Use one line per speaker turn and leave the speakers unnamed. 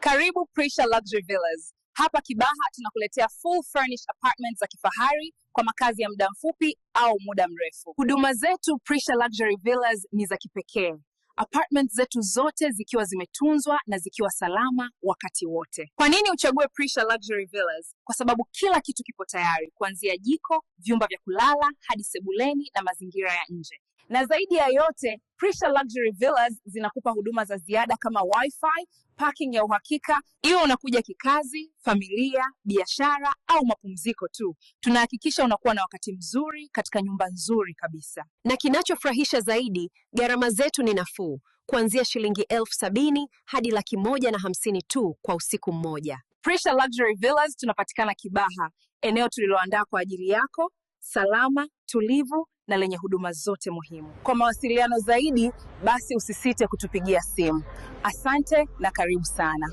Karibu Prisha Luxury Villas. Hapa Kibaha tunakuletea full furnished apartments za kifahari kwa makazi ya muda mfupi au muda mrefu. Huduma zetu Prisha Luxury Villas ni za kipekee. Apartments zetu zote zikiwa zimetunzwa na zikiwa salama wakati wote. Kwa nini uchague Prisha Luxury Villas? Kwa sababu kila kitu kipo tayari, kuanzia jiko, vyumba vya kulala, hadi sebuleni na mazingira ya nje. Na zaidi ya yote, Prisha Luxury Villas zinakupa huduma za ziada kama Wi-Fi, parking ya uhakika, iwe unakuja kikazi, familia, biashara au mapumziko tu. Tunahakikisha unakuwa na wakati mzuri katika nyumba nzuri kabisa.
Na kinachofurahisha zaidi, gharama zetu ni nafuu, kuanzia shilingi 70,000 hadi 150,000 tu kwa usiku mmoja.
Prisha Luxury Villas tunapatikana Kibaha, eneo tuliloandaa kwa ajili yako, salama, tulivu na lenye huduma zote muhimu. Kwa mawasiliano zaidi, basi usisite kutupigia simu. Asante na karibu sana.